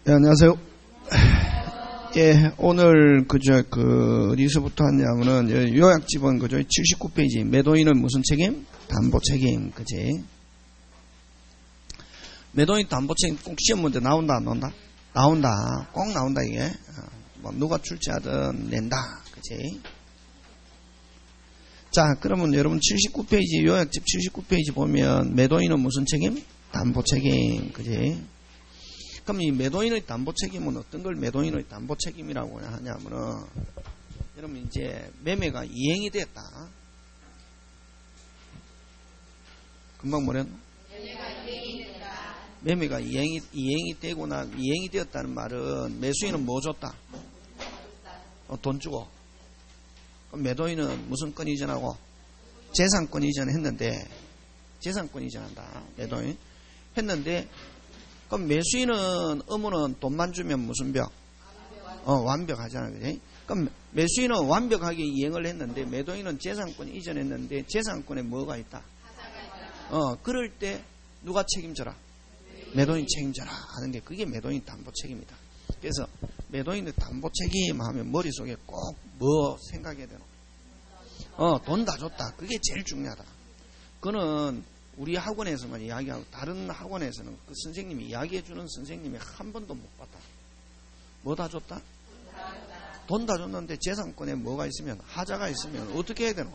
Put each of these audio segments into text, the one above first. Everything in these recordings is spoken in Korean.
네, 안녕하세요. 예, 오늘 어디서부터 하냐면은 요약집은 79페이지 매도인은 무슨 책임? 담보 책임, 그지? 매도인 담보 책임 꼭 시험 문제 나온다 안 나온다? 나온다. 꼭 나온다 이게. 뭐 누가 출제하든 낸다, 그지? 자, 그러면 여러분 79페이지 요약집 79페이지 보면 매도인은 무슨 책임? 담보 책임, 그지? 그럼 이 매도인의 담보 책임은 어떤 걸 매도인의 담보 책임이라고 하냐면은, 여러분 이제 매매가 이행이 됐다. 금방 뭐랬노? 매매가 이행이 되거나 이행이 되었다는 말은 매수인은 뭐 줬다? 돈 주고. 그럼 매도인은 무슨 건 이전하고? 재산권 이전했는데, 재산권 이전한다. 매도인. 했는데, 그럼 매수인은 의무는 돈만 주면 무슨 벽? 완벽하잖아, 그지? 그럼 매수인은 완벽하게 이행을 했는데 매도인은 재산권 이전했는데 재산권에 뭐가 있다? 그럴 때 누가 책임져라? 매도인 책임져라 하는 게 그게 매도인 담보 책임이다. 그래서 매도인의 담보 책임 하면 머릿속에 꼭 뭐 생각해야 되노? 돈 다 줬다. 그게 제일 중요하다. 그거는 우리 학원에서만 이야기하고 다른 학원에서는 그 선생님이 이야기해주는 선생님이 한 번도 못 봤다. 뭐 다 줬다? 돈 다 줬는데 재산권에 뭐가 있으면, 하자가 있으면 어떻게 해야 되노?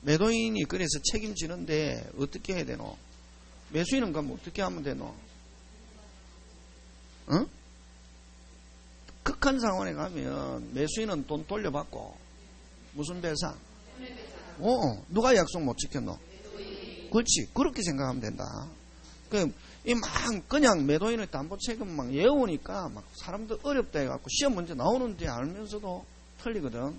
매도인이 그래서 책임지는데 어떻게 해야 되노? 매수인은 그럼 어떻게 하면 되노? 응? 극한 상황에 가면 매수인은 돈 돌려받고 무슨 배상? 누가 약속 못 지켰노? 그렇지. 그렇게 생각하면 된다. 그냥 매도인의 담보 책임 막 외우니까 막 사람들 어렵다 해갖고 시험 문제 나오는데 알면서도 틀리거든.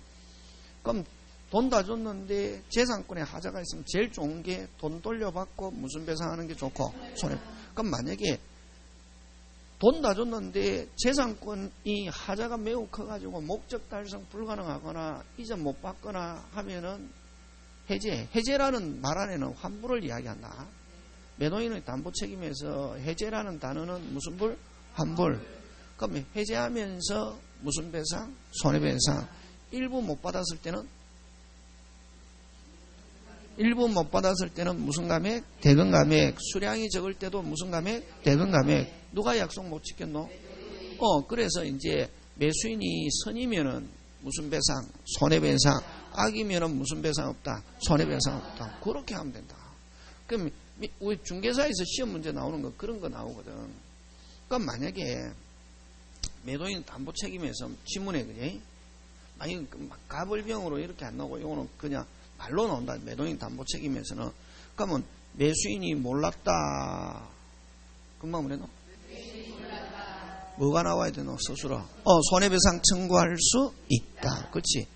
그럼 돈 다 줬는데 재산권에 하자가 있으면 제일 좋은 게 돈 돌려받고 무슨 배상하는 게 좋고, 손해. 그럼 만약에 돈 다 줬는데 재산권이 하자가 매우 커가지고 목적 달성 불가능하거나 이전 못 받거나 하면은 해제라는 말 안에는 환불을 이야기한다. 매도인의 담보 책임에서 해제라는 단어는 무슨 불? 환불. 그럼 해제하면서 무슨 배상? 손해배상. 일부 못 받았을 때는 무슨 감액? 대금 감액. 수량이 적을 때도 무슨 감액? 대금 감액. 누가 약속 못 지켰노? 그래서 이제 매수인이 선이면은 무슨 배상? 손해배상. 악이면은 무슨 배상 없다? 손해배상 없다. 그렇게 하면 된다. 그럼 우리 중개사에서 시험 문제 나오는 거 그런 거 나오거든. 그럼 만약에 매도인 담보 책임에서 지문에 그지? 만약 가불병으로 이렇게 안 나오고 이거는 그냥 말로 나온다. 매도인 담보 책임에서는. 그러면 매수인이 몰랐다. 금방 뭐래노? 뭐가 나와야 되노? 스스로. 손해배상 청구할 수 있다. 그렇지?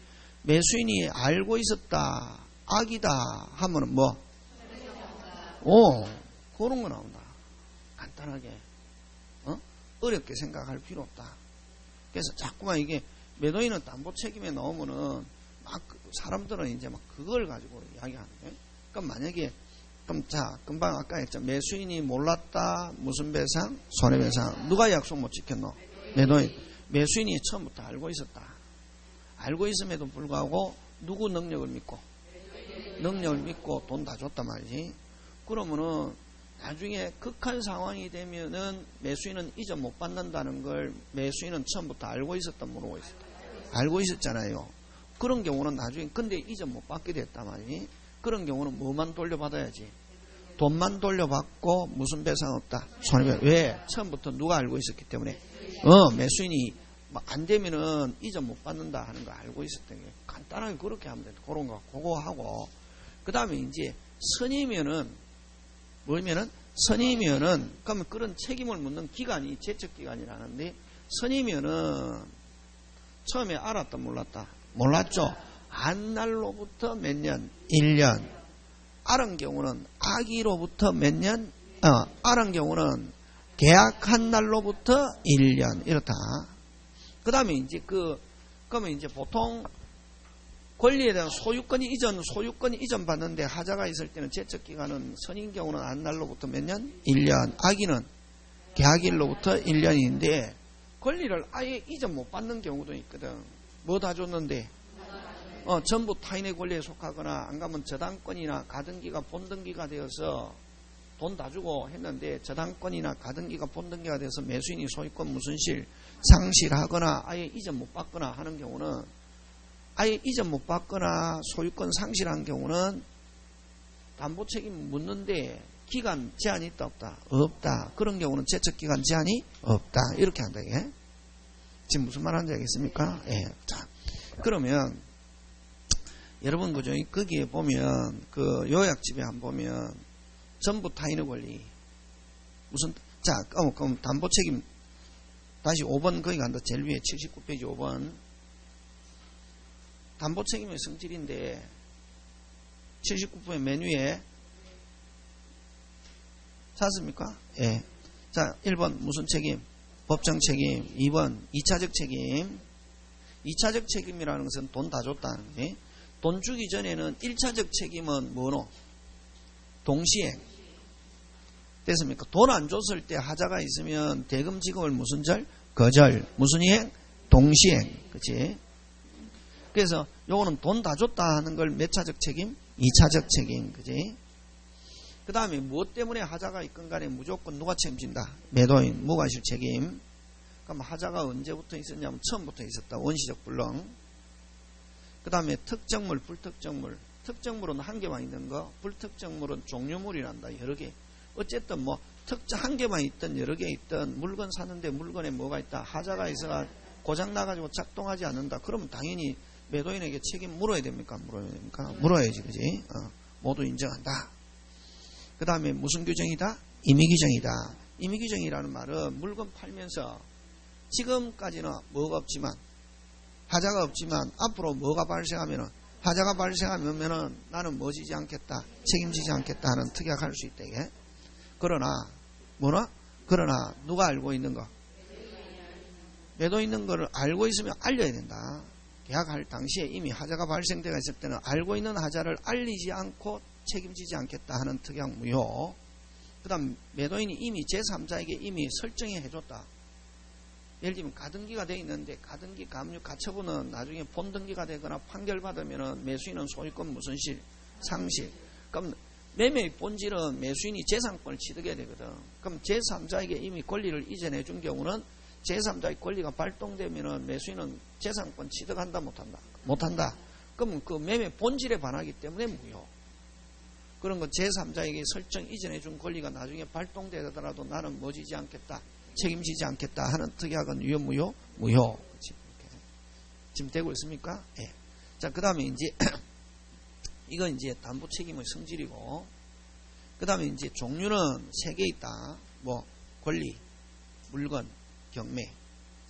매수인이 알고 있었다. 악이다. 하면은 뭐? 그런 거 나온다. 간단하게. 어렵게 생각할 필요 없다. 그래서 자꾸만 이게 매도인은 담보 책임에 나오면은 막 사람들은 이제 막 그걸 가지고 이야기하는 거예요. 그럼 만약에 금방 아까 했죠. 매수인이 몰랐다. 무슨 배상? 손해배상. 누가 약속 못 지켰노? 매도인. 매수인이 처음부터 알고 있었다. 알고 있음에도 불구하고 누구 능력을 믿고 돈 다 줬단 말이지. 그러면은 나중에 극한 상황이 되면은 매수인은 이전 못 받는다는 걸 매수인은 처음부터 알고 있었다 모르고 있었다? 알고 있었잖아요. 그런 경우는 나중에 근데 이전 못 받게 됐단 말이지. 그런 경우는 뭐만 돌려받아야지? 돈만 돌려받고 무슨 배상 없다? 손해배상. 왜? 처음부터 누가 알고 있었기 때문에. 매수인이 안 되면은 이전 못 받는다 하는 거 알고 있었던 게 간단하게 그렇게 하면 돼. 그런 거 그거 하고 그 다음에 이제 선이면은 그러면 그런 책임을 묻는 기간이 제척 기간이라는데 선이면은 처음에 알았다 몰랐다? 몰랐죠. 안 날로부터 몇 년? 1년. 알은 경우는 악의로부터 몇 년? 알은 경우는 계약한 날로부터 1년 이렇다. 그 다음에 이제 그러면 이제 보통 권리에 대한 소유권이 이전 받는데 하자가 있을 때는 제척기간은 선인 경우는 안날로부터 몇 년? 1년. 악인은 계약일로부터 1년인데 권리를 아예 이전 못 받는 경우도 있거든. 뭐 다 줬는데? 전부 타인의 권리에 속하거나 안 가면 저당권이나 가등기가 본등기가 되어서 돈 다 주고 했는데 저당권이나 가등기가 본등기가 돼서 매수인이 소유권 무순실 상실하거나 아예 이전 못 받거나 하는 경우는 아예 이전 못 받거나 소유권 상실한 경우는 담보 책임 묻는데 기간 제한이 있다 없다? 없다. 그런 경우는 제척기간 제한이 없다. 이렇게 한다. 이게. 지금 무슨 말 하는지 알겠습니까? 예. 자, 그러면 여러분 그죠? 거기에 보면 그 요약집에 한번 보면 전부 타인의 권리 무슨 자 그럼 담보 책임 다시 5번 거기 간다. 제일 위에 79페이지 5번 담보 책임의 성질인데 79페이지 맨 위에 찾습니까? 예. 자 1번 무슨 책임? 법정 책임. 2번 2차적 책임. 2차적 책임이라는 것은 돈 다 줬다는 거지. 돈 주기 전에는 1차적 책임은 뭐노? 동시행. 됐습니까? 돈 안 줬을 때 하자가 있으면 대금 지급을 무슨 절? 거절. 무슨 이행? 동시행. 그치? 그래서 요거는 돈 다 줬다 하는 걸 몇 차적 책임? 2차적 책임. 그치? 그 다음에 무엇 때문에 하자가 있건 간에 무조건 누가 책임진다? 매도인, 무과실 책임. 그럼 하자가 언제부터 있었냐면 처음부터 있었다. 원시적 불능. 그 다음에 특정물, 불특정물. 특정물은 한 개만 있는 거, 불특정물은 종류물이란다. 여러 개. 어쨌든 뭐 한 개만 있든 여러 개 있든 물건 사는데 물건에 뭐가 있다. 하자가 있어가 고장 나가지고 작동하지 않는다. 그러면 당연히 매도인에게 책임 물어야 됩니까? 물어야 됩니까? 물어야지, 그지? 모두 인정한다. 그 다음에 무슨 규정이다? 임의규정이다. 임의규정이라는 말은 물건 팔면서 지금까지는 뭐가 없지만 하자가 없지만 앞으로 뭐가 발생하면은 하자가 발생하면은 나는 뭐 지지 않겠다. 책임지지 않겠다 하는 특약할 수 있다. 이게. 그러나 뭐나? 그러나 누가 알고 있는 거? 매도 있는 거를 알고 있으면 알려야 된다. 계약할 당시에 이미 하자가 발생되어 있을 때는 알고 있는 하자를 알리지 않고 책임지지 않겠다 하는 특약 무효. 그 다음 매도인이 이미 제3자에게 이미 설정해 해줬다. 예를 들면 가등기가 되어 있는데 가등기 감유 가처분은 나중에 본등기가 되거나 판결받으면 매수인은 소유권 무순실 상실. 그럼 매매의 본질은 매수인이 재산권을 취득해야 되거든. 그럼 제3자에게 이미 권리를 이전해 준 경우는 제3자의 권리가 발동되면 매수인은 재산권 취득한다 못한다? 못한다. 그럼 그 매매 본질에 반하기 때문에 무효. 그런 거 제3자에게 설정 이전해 준 권리가 나중에 발동되더라도 나는 뭐 지지 않겠다. 책임지지 않겠다 하는 특약은 유효, 무효? 무효. 지금 되고 있습니까? 예. 자, 그 다음에 이제, 이건 이제 담보 책임의 성질이고, 그 다음에 이제 종류는 3개 있다. 뭐, 권리, 물건, 경매.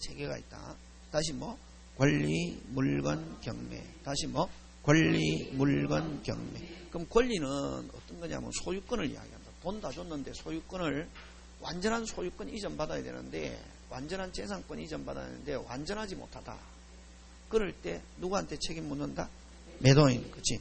3개가 있다. 다시 뭐, 권리, 물건, 경매. 다시 뭐, 권리, 물건, 경매. 그럼 권리는 어떤 거냐면 소유권을 이야기한다. 돈 다 줬는데 소유권을 완전한 소유권 이전 받아야 되는데 완전한 재산권 이전 받아야 되는데 완전하지 못하다. 그럴 때 누구한테 책임 묻는다? 매도인. 그치?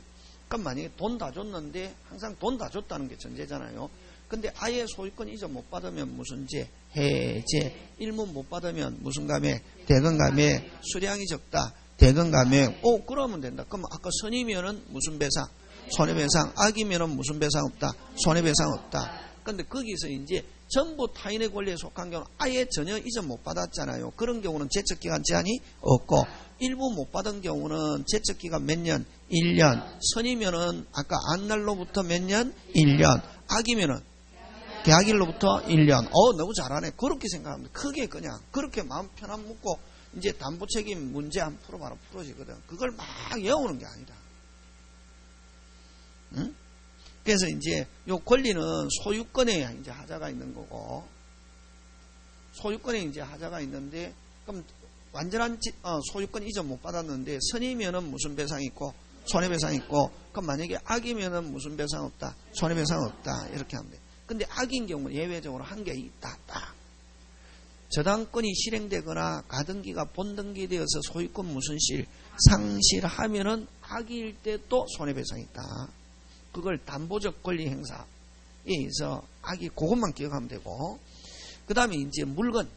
그럼 만약에 돈 다 줬는데 항상 돈 다 줬다는 게 전제잖아요. 근데 아예 소유권 이전 못 받으면 무슨 제? 해제. 일문 못 받으면 무슨 감액? 대금 감액. 수량이 적다. 대금 감액. 그러면 된다. 그럼 아까 선이면은 무슨 배상? 손해배상. 악이면은 무슨 배상 없다? 손해배상 없다. 근데 거기서 이제 전부 타인의 권리에 속한 경우는 아예 전혀 이전 못 받았잖아요. 그런 경우는 제척기간 제한이 없고 일부 못 받은 경우는 제척기간 몇 년? 1년. 선이면은 아까 안날로부터 몇 년? 1년. 악이면은 계약일로부터 1년. 너무 잘하네. 그렇게 생각합니다. 크게 그냥 그렇게 마음 편안 묻고 이제 담보 책임 문제 안 풀어봐라 풀어지거든. 그걸 막 외우는 게 아니다. 응? 그래서 이제 요 권리는 소유권에 이제 하자가 있는 거고, 소유권에 이제 하자가 있는데, 그럼 완전한 소유권 이전 못 받았는데, 선이면은 무슨 배상이 있고, 손해배상이 있고, 그럼 만약에 악이면은 무슨 배상 없다, 손해배상 없다, 이렇게 하면 돼. 근데 악인 경우는 예외적으로 한 개 있다, 딱. 저당권이 실행되거나 가등기가 본등기되어서 소유권 무손실, 상실하면은 악의일 때도 손해배상이 있다. 그걸 담보적 권리 행사에 의해서 악의 그것만 기억하면 되고, 그 다음에 이제 물건.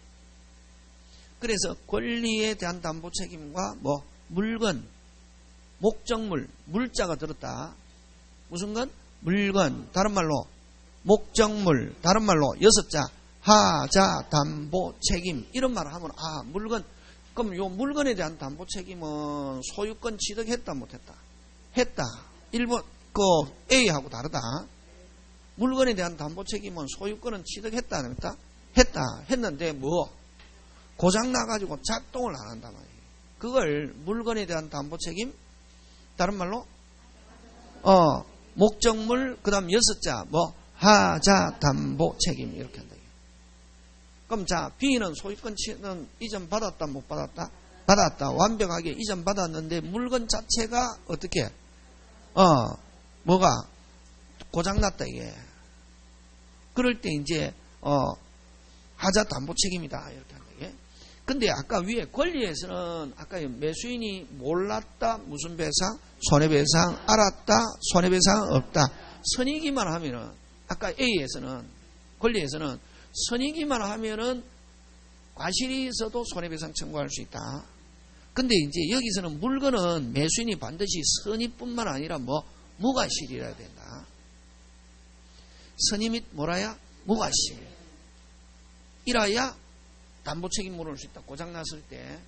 그래서 권리에 대한 담보 책임과 뭐 물건, 목적물, 물자가 들었다. 무슨 건? 물건. 다른 말로 목적물. 다른 말로 6자. 하자 담보 책임. 이런 말을 하면 물건. 그럼 요 물건에 대한 담보 책임은 소유권 취득했다 못했다? 했다. 일본 A하고 다르다. 물건에 대한 담보 책임은 소유권은 취득했다 안 했다? 했다. 했는데 뭐 고장 나가지고 작동을 안 한단 말이에요. 그걸 물건에 대한 담보 책임. 다른 말로 목적물 그다음 6자 뭐 하자 담보 책임 이렇게 한다. 그럼 자 B는 소유권은 이전 받았다 못 받았다? 받았다. 완벽하게 이전 받았는데 물건 자체가 어떻게 뭐가 고장났다 이게. 그럴 때 이제 하자 담보 책임이다 이렇게 한다 이게. 근데 아까 위에 권리에서는 아까 매수인이 몰랐다 무슨 배상? 손해배상. 알았다 손해배상 없다. 선이기만 하면은 아까 A에서는 권리에서는 선이기만 하면은 과실이 있어도 손해배상 청구할 수 있다. 근데 이제 여기서는 물건은 매수인이 반드시 선의뿐만 아니라 뭐 무과실이라야 된다. 선의 및 뭐라야? 무과실. 이라야 담보 책임 물을 수 있다. 고장났을 때.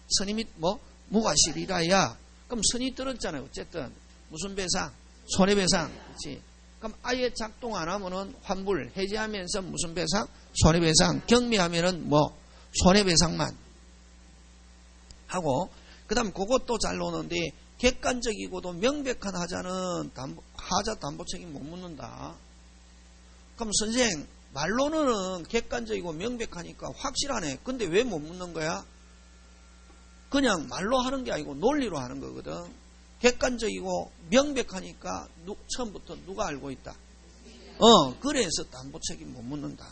선의 및 뭐? 무과실이라야. 그럼 선이 떨어졌잖아요. 어쨌든. 무슨 배상? 손해배상. 그렇지. 그럼 아예 작동 안 하면은 환불, 해지하면서 무슨 배상? 손해배상. 경미하면은 뭐? 손해배상만. 하고, 그 다음 그것도 잘 노는데, 객관적이고도 명백한 하자는 하자 담보 책임 못 묻는다. 그럼 선생, 말로는 객관적이고 명백하니까 확실하네. 근데 왜 못 묻는 거야? 그냥 말로 하는 게 아니고 논리로 하는 거거든. 객관적이고 명백하니까 처음부터 누가 알고 있다? 그래서 담보 책임 못 묻는다.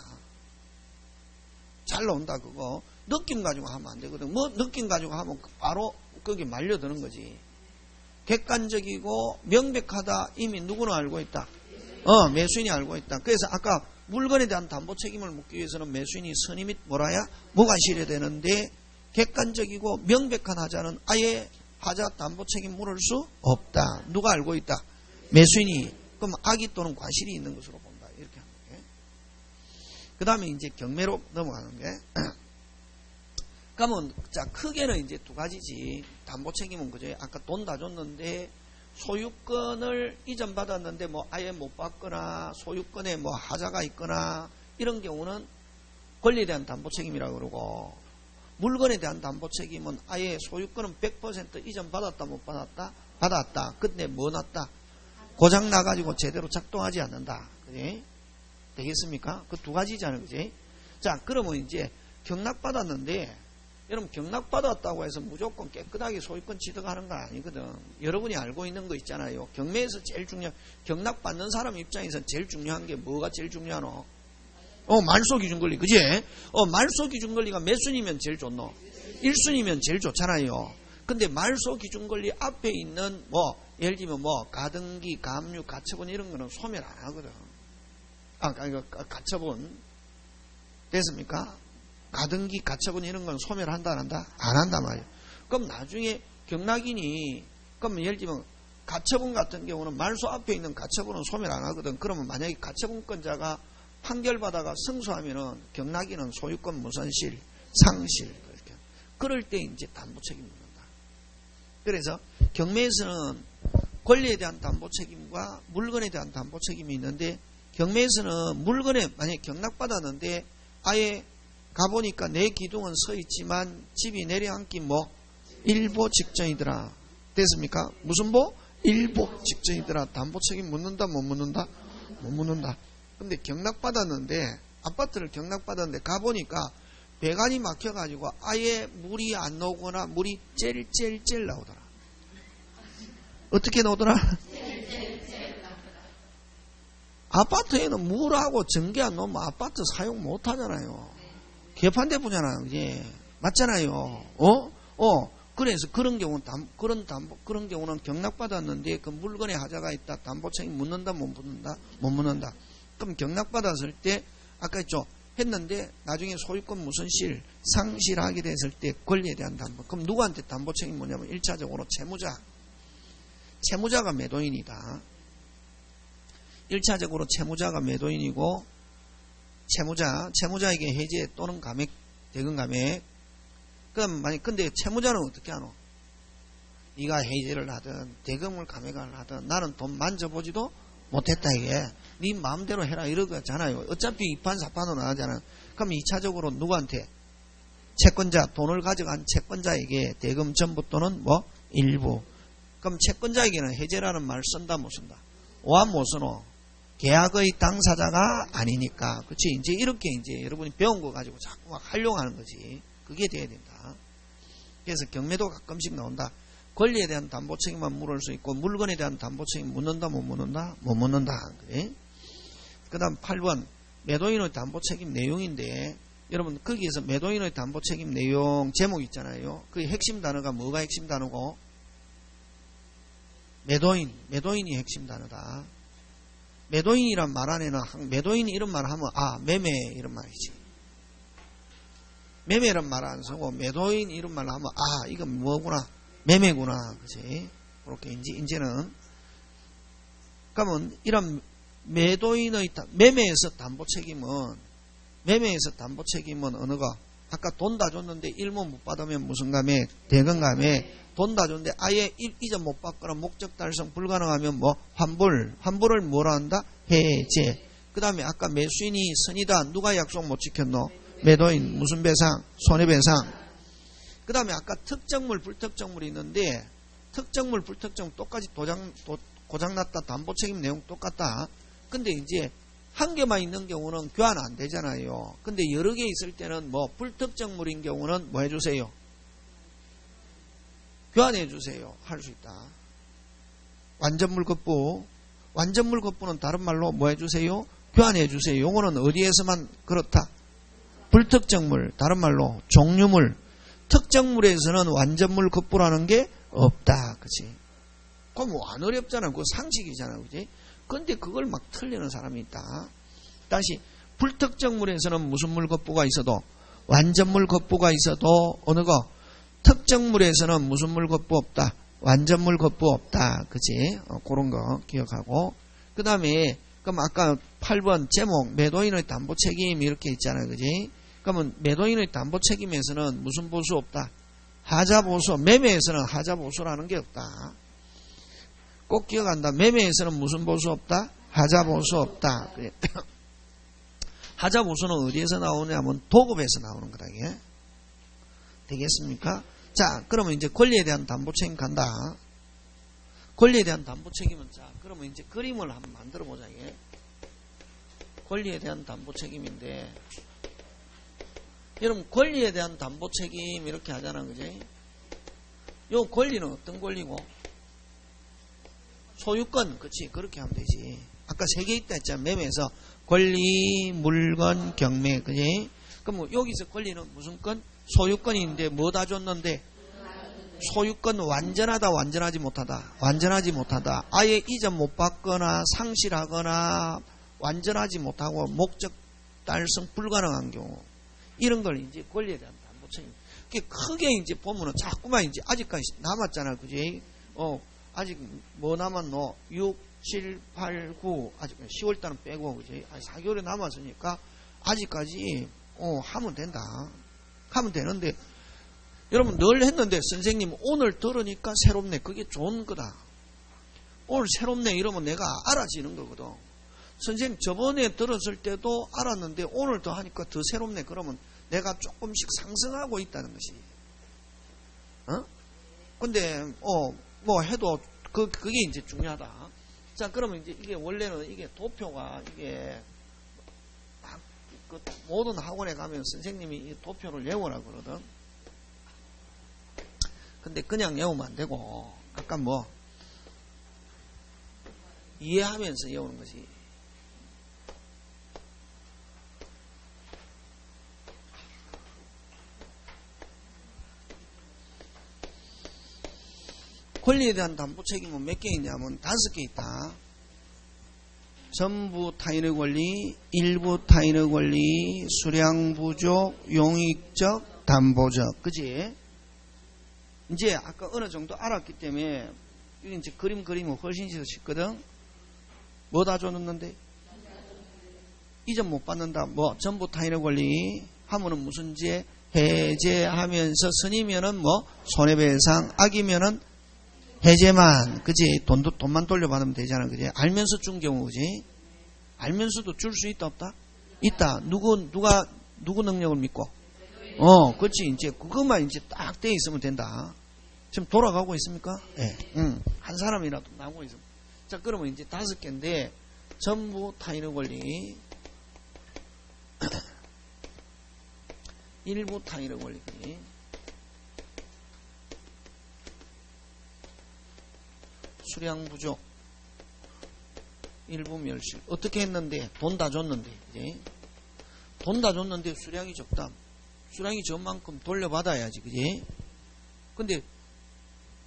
잘 나온다 그거. 느낌 가지고 하면 안 되거든. 뭐 느낌 가지고 하면 바로 거기 말려드는 거지. 객관적이고 명백하다 이미 누구는 알고 있다? 매수인이 알고 있다. 그래서 아까 물건에 대한 담보 책임을 묻기 위해서는 매수인이 선의 및 뭐라야? 무과실해야 되는데 객관적이고 명백한 하자는 아예 하자 담보 책임 물을 수 없다. 누가 알고 있다? 매수인이. 그럼 악의 또는 과실이 있는 것으로 본다. 이렇게 하는 게. 그 다음에 이제 경매로 넘어가는 게. 그러면 자 크게는 이제 두 가지지. 담보 책임은 그죠? 아까 돈 다 줬는데 소유권을 이전 받았는데 뭐 아예 못 받거나 소유권에 뭐 하자가 있거나 이런 경우는 권리에 대한 담보 책임이라고 그러고, 물건에 대한 담보 책임은 아예 소유권은 100% 이전 받았다 못 받았다? 받았다. 근데 뭐 났다? 고장 나가지고 제대로 작동하지 않는다. 그지? 되겠습니까? 그 두 가지잖아요. 그지? 자, 그러면 이제 경락받았는데, 여러분 경락받았다고 해서 무조건 깨끗하게 소유권 취득하는 건 아니거든. 여러분이 알고 있는 거 있잖아요. 경매에서 제일 중요한, 경락받는 사람 입장에서 제일 중요한 게 뭐가 제일 중요하노? 말소기준권리, 그지? 말소기준권리가 몇 순이면 제일 좋노? 1순이면 제일 좋잖아요. 근데 말소기준권리 앞에 있는 예를 들면 가등기, 가압류, 가처분 이런 거는 소멸 안 하거든. 가처분. 됐습니까? 가등기, 가처분 이런 건 소멸한다, 안 한다? 안 한단 말이에요. 그럼 나중에 경락인이, 그럼 예를 들면 가처분 같은 경우는 말소 앞에 있는 가처분은 소멸 안 하거든. 그러면 만약에 가처분권자가 판결받아가 승소하면은 경락인은 소유권 무손실, 상실, 그렇게. 그럴 때 이제 담보 책임 묻는다. 그래서 경매에서는 권리에 대한 담보 책임과 물건에 대한 담보 책임이 있는데, 경매에서는 물건에 만약에 경락받았는데 아예 가보니까 내 기둥은 서 있지만 집이 내려앉기 일보 직전이더라. 됐습니까? 무슨 보? 일보 직전이더라. 담보 책임 묻는다 못 묻는다? 못 묻는다. 근데 경락받았는데, 아파트를 경락받았는데 가보니까 배관이 막혀가지고 아예 물이 안 나오거나 물이 젤젤젤 나오더라. 어떻게 나오더라? 아파트에는 물하고 전기 안 나오면 아파트 사용 못 하잖아요. 개판대부잖아. 그지? 맞잖아요. 그래서 그런 경우는 그런 경우는 경락받았는데 그 물건에 하자가 있다. 담보 책임 묻는다, 못 묻는다? 못 묻는다. 그럼 경락받았을 때 아까 했죠. 했는데 나중에 소유권 무손실, 상실하게 됐을 때 권리에 대한 담보. 그럼 누구한테 담보 책임 뭐냐면 1차적으로 채무자가 매도인이다. 1차적으로 채무자가 매도인이고 채무자에게 해제 또는 감액, 대금 감액. 그럼 근데 채무자는 어떻게 하노? 네가 해제를 하든 대금을 감액을 하든 나는 돈 만져보지도 못했다 이게. 네 마음대로 해라 이러잖아요. 어차피 2판 4판으로 나가잖아. 그럼 2차적으로 누구한테? 채권자, 돈을 가져간 채권자에게 대금 전부 또는 뭐 일부. 그럼 채권자에게는 해제라는 말 쓴다 못 쓴다? 와 못 쓰노? 계약의 당사자가 아니니까. 그렇지? 이제 이렇게 이제 여러분이 배운 거 가지고 자꾸 막 활용하는 거지. 그게 돼야 된다. 그래서 경매도 가끔씩 나온다. 권리에 대한 담보 책임만 물을 수 있고 물건에 대한 담보 책임 묻는다 못 묻는다? 못 묻는다. 그래? 그 다음 8번 매도인의 담보 책임 내용인데 여러분 거기에서 매도인의 담보 책임 내용 제목 있잖아요. 그 핵심 단어가 뭐가 핵심 단어고? 매도인이 핵심 단어다. 매도인이란 말 안에는 매도인이 이런 말 하면 매매 이런 말이지. 매매란 말 안 쓰고 매도인 이런 말 하면 이건 뭐구나? 매매구나. 그치? 그렇게 이제는 그러면 이런 매도인의 매매에서 담보 책임은 어느 거? 아까 돈 다 줬는데 일모 못 받으면 무슨 감액? 대금 감액. 돈 다 줬는데 아예 이전 못 받거나 목적 달성 불가능하면 뭐 환불을 뭐라 한다? 해제. 그 다음에 아까 매수인이 선이다. 누가 약속 못 지켰노? 매도인. 무슨 배상? 손해배상. 그 다음에 아까 특정물 불특정물이 있는데 특정물 불특정 똑같이 고장났다. 담보 책임 내용 똑같다. 근데 이제 한 개만 있는 경우는 교환 안 되잖아요. 근데 여러 개 있을 때는 뭐 불특정물인 경우는 뭐 해주세요? 교환해 주세요. 할 수 있다. 완전물 거부는 다른 말로 뭐 해주세요? 교환해 주세요. 요거는 어디에서만 그렇다? 불특정물, 다른 말로 종류물. 특정물에서는 완전물 거부라는 게 없다. 그치? 그럼 뭐 안 어렵잖아. 그거 상식이잖아. 그치? 근데 그걸 막 틀리는 사람이 있다. 다시 불특정물에서는 무슨 물 거부가 있어도 완전물 거부가 있어도 어느 거? 특정물에서는 무슨 물 거부 없다. 완전물 거부 없다. 그치? 그런 거 기억하고. 그 다음에 그럼 아까 8번 제목 매도인의 담보 책임 이렇게 있잖아요. 그치? 그러면 매도인의 담보 책임에서는 무슨 보수 없다. 하자 보수. 매매에서는 하자 보수라는 게 없다. 꼭 기억한다. 매매에서는 무슨 보수 없다? 하자 보수 없다. 그래. 하자 보수는 어디에서 나오냐면 도급에서 나오는 거다. 이게. 되겠습니까? 자, 그러면 이제 권리에 대한 담보 책임 간다. 권리에 대한 담보 책임은 그러면 이제 그림을 한번 만들어 보자. 이게. 권리에 대한 담보 책임인데 여러분 권리에 대한 담보 책임 이렇게 하잖아. 그지? 요 권리는 어떤 권리고? 소유권. 그치? 그렇게 하면 되지. 아까 3개 있다 했잖아. 매매에서 권리, 물건, 경매. 그지? 그럼 여기서 권리는 무슨 건? 소유권인데 뭐 다 줬는데? 소유권 완전하다 완전하지 못하다. 완전하지 못하다. 아예 이전 못 받거나 상실하거나 완전하지 못하고 목적 달성 불가능한 경우 이런 걸 이제 권리에 대한 담보 책임. 크게 이제 보면은 자꾸만 이제 아직까지 남았잖아. 그지? 아직 뭐 남았노? 6, 7, 8, 9 아직 10월달은 빼고 그지? 아직 4개월이 남았으니까 아직까지 하면 된다. 하면 되는데 여러분 늘 했는데 선생님 오늘 들으니까 새롭네. 그게 좋은 거다. 오늘 새롭네 이러면 내가 알아지는 거거든. 선생님 저번에 들었을 때도 알았는데 오늘 더 하니까 더 새롭네. 그러면 내가 조금씩 상승하고 있다는 것이. 근데 뭐 해도 그게 이제 중요하다. 자, 그러면 이제 이게 원래는 이게 도표가 이게 그 모든 학원에 가면 선생님이 이 도표를 외우라 그러거든. 근데 그냥 외우면 안 되고 아까 뭐 이해하면서 외우는 거지. 권리에 대한 담보 책임은 몇 개 있냐면 5개 있다. 전부 타인의 권리, 일부 타인의 권리, 수량 부족, 용익적, 담보적. 그지? 이제 아까 어느 정도 알았기 때문에 이제 그림 그리면 훨씬 더 쉽거든. 뭐 다 줬는데? 이전 못 받는다. 뭐 전부 타인의 권리 하면은 무슨 죄? 해제하면서 선이면은 뭐 손해배상, 악이면은 해제만. 그지? 돈만 돌려받으면 되잖아. 그지? 알면서 준 경우. 그지? 알면서도 줄 수 있다 없다? 있다. 누구 능력을 믿고? 그렇지. 이제 그것만 이제 딱 돼 있으면 된다. 지금 돌아가고 있습니까? 예. 한 사람이라도 나오고 있습니다. 자, 그러면 이제 5개인데 전부 타인의 권리, 일부 타인의 권리, 수량 부족, 일부 멸실. 어떻게 했는데? 돈 다 줬는데, 그지? 돈 다 줬는데 수량이 적다. 수량이 적은 만큼 돌려받아야지, 그지? 근데,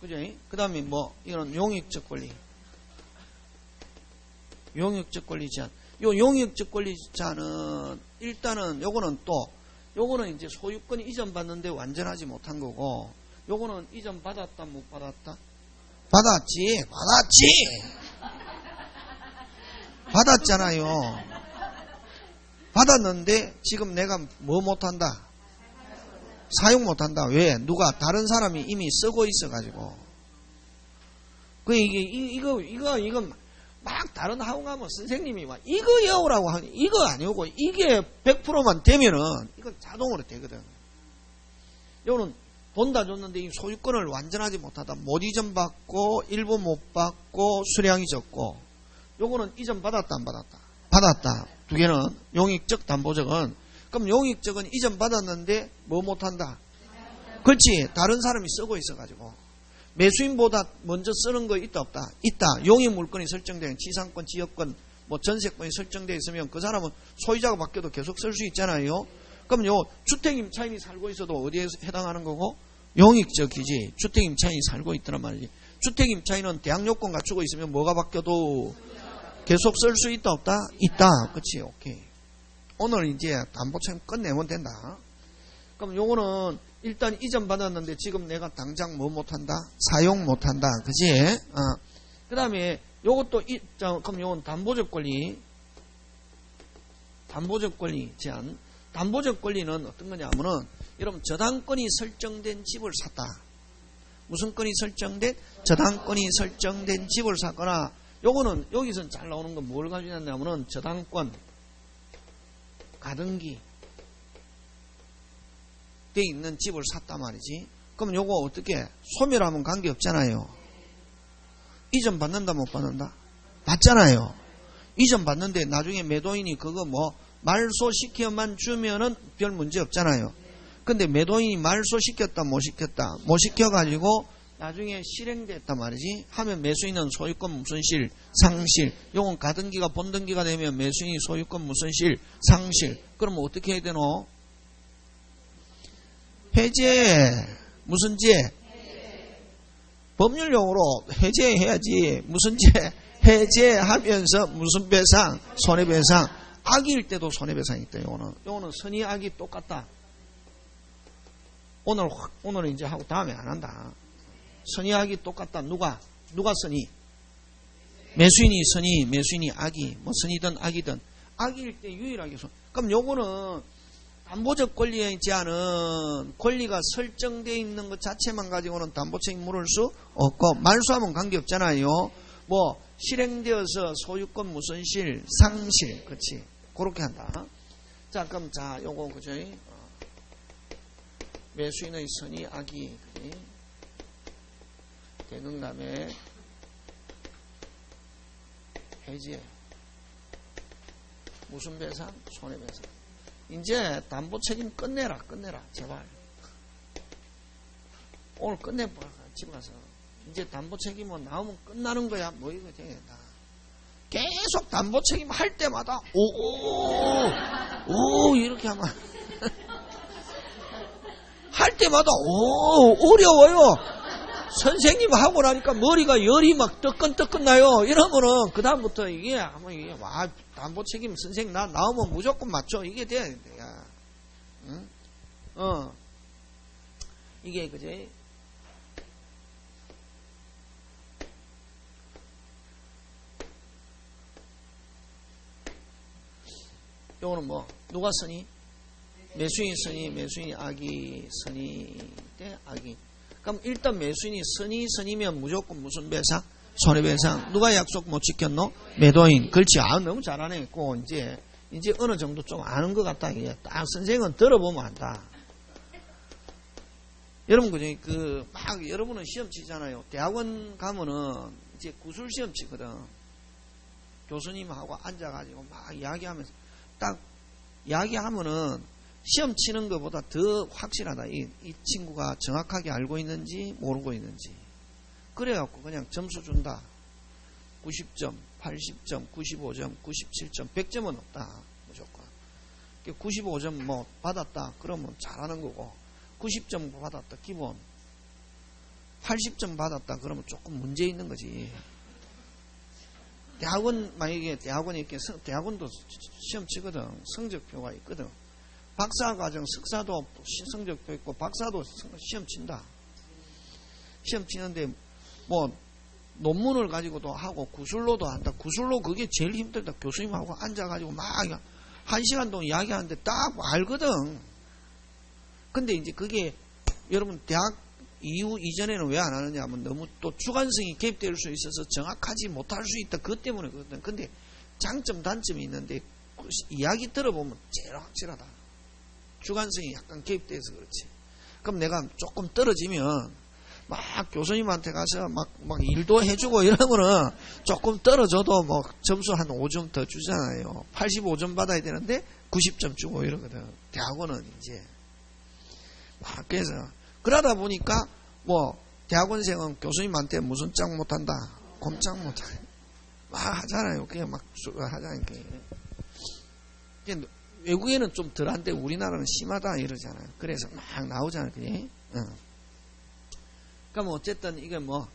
그죠? 그 다음에 뭐, 이런 용익적 권리. 용익적 권리 제한. 요 용익적 권리 제한은, 일단은, 요거는 이제 소유권이 이전받는데 완전하지 못한 거고, 요거는 이전 받았다, 못 받았다? 받았지. 받았잖아요. 받았는데 지금 내가 뭐 못한다? 사용 못한다. 왜? 누가 다른 사람이 이미 쓰고 있어가지고. 이거 막 다른 학원 가면 선생님이 막 이거 외우라고 하니 이거 아니고 이게 100%만 되면은 이건 자동으로 되거든. 요거는 돈 다 줬는데 이 소유권을 완전하지 못하다. 못 이전 받고 일부 못 받고 수량이 적고. 요거는 이전 받았다 안 받았다? 받았다. 두 개는 용익적 담보적은. 그럼 용익적은 이전 받았는데 뭐 못한다? 그렇지. 다른 사람이 쓰고 있어가지고. 매수인보다 먼저 쓰는 거 있다 없다? 있다. 용익 물건이 설정된 지상권, 지역권, 뭐 전세권이 설정되어 있으면 그 사람은 소유자가 바뀌어도 계속 쓸 수 있잖아요. 그럼 요 주택임차인이 살고 있어도 어디에 해당하는 거고? 용익적이지. 주택임차인이 살고 있더란 말이지. 주택임차인은 대항요건 갖추고 있으면 뭐가 바뀌어도 계속 쓸 수 있다 없다? 있다. 그치? 오케이. 오늘 이제 담보책임 끝내면 된다. 그럼 요거는 일단 이전 받았는데 지금 내가 당장 뭐 못한다? 사용 못한다. 그치? 그 다음에 요것도 그럼 요건 담보적 권리. 담보적 권리 제한. 담보적 권리는 어떤 거냐면은 여러분 저당권이 설정된 집을 샀다. 무슨 권이 설정된? 저당권이 설정된 집을 샀거나 요거는 여기서 잘 나오는 건 뭘 가지고 있냐면은 저당권 가등기 돼 있는 집을 샀단 말이지. 그럼 요거 어떻게 소멸하면 관계없잖아요. 이전 받는다 못 받는다? 받잖아요. 이전 받는데 나중에 매도인이 그거 뭐 말소시켜만 주면은 별 문제 없잖아요. 근데 매도인이 말소시켰다 못 시켰다? 못 시켜가지고 나중에 실행됐단 말이지. 하면 매수인은 소유권 무손실, 상실. 요건 가등기가 본등기가 되면 매수인이 소유권 무손실, 상실. 그러면 어떻게 해야 되노? 해제. 무슨 죄? 법률용어로 해제해야지. 무슨 죄? 해제하면서 무슨 배상? 손해배상. 악일 때도 손해배상이 있다. 요거는 선의 악이 똑같다. 오늘 이제 하고 다음에 안 한다. 선의 악이 똑같다. 누가 선의? 매수인이 선의, 매수인이 악이. 뭐 선이든 악이든. 악일 때 유일하게 그럼 요거는 담보적 권리에 제한은 권리가 설정되어 있는 것 자체만 가지고는 담보책임 물을 수 없고 말소하면 관계없잖아요. 뭐 실행되어서 소유권 무손실, 상실. 그렇지. 그렇게 한다. 자, 그럼 요거 그죠? 매수인의 선의 악이 되는 다음에 해제. 무슨 배상? 손해배상. 이제 담보책임 끝내라. 제발. 오늘 끝내봐. 집에 가서. 이제 담보책임은 나오면 끝나는 거야. 뭐 이거 되겠다. 계속 담보책임 할 때마다 오 이렇게 하면 할 때마다 어려워요. 선생님 하고 나니까 머리가 열이 막 뜨끈뜨끈 나요. 이러면은 그다음부터 이게 와 담보 책임 선생님 나오면 무조건 맞죠. 이게 돼야 돼. 응? 이게 그제 요거는 뭐 누가 쓰니? 매수인이 쓰니, 매수인이 악이 쓰니 때 악이. 그럼 일단 매수인이 쓰니면 무조건 무슨 배상? 손해배상. 누가 약속 못 지켰노? 매도인. 그렇지. 너무 잘하네. 꼭 이제 어느 정도 좀 아는 것 같다. 이게 딱 선생은 들어보면 안다. 여러분 그죠? 막 여러분은 시험 치잖아요. 대학원 가면은 이제 구술 시험 치거든. 교수님하고 앉아가지고 막 이야기하면서 딱 이야기하면은 시험 치는 것보다 더 확실하다. 이 친구가 정확하게 알고 있는지 모르고 있는지. 그래갖고 그냥 점수 준다. 90점, 80점, 95점, 97점, 100점은 없다. 무조건. 95점 뭐 받았다. 그러면 잘하는 거고. 90점 받았다. 기본. 80점 받았다. 그러면 조금 문제 있는 거지. 대학원, 만약에 대학원이 이렇게, 대학원도 시험 치거든. 성적표가 있거든. 박사과정, 석사도 성적표 있고, 박사도 시험 친다. 시험 치는데, 뭐, 논문을 가지고도 하고, 구술로도 한다. 구술로 그게 제일 힘들다. 교수님하고 앉아가지고 막, 1시간 동안 이야기하는데 딱 알거든. 근데 이제 그게, 여러분, 대학 이전에는 왜 안 하느냐 하면 너무 또 주관성이 개입될 수 있어서 정확하지 못할 수 있다. 그것 때문에 그거든. 근데 장점, 단점이 있는데 이야기 들어보면 제일 확실하다. 주관성이 약간 개입돼서 그렇지. 그럼 내가 조금 떨어지면 막 교수님한테 가서 막 일도 해주고 이러면은 조금 떨어져도 뭐 점수 한 5점 더 주잖아요. 85점 받아야 되는데 90점 주고 이러거든. 대학원은 이제. 그래서 그러다 보니까 뭐 대학원생은 교수님한테 무슨 짝 못한다, 꼼짝 못한다 막 하잖아요. 그냥 막 하자니까. 외국에는 좀 덜한데 우리나라는 심하다 이러잖아요. 그래서 막 나오잖아요. 그게. 그러니까 어쨌든 이게 뭐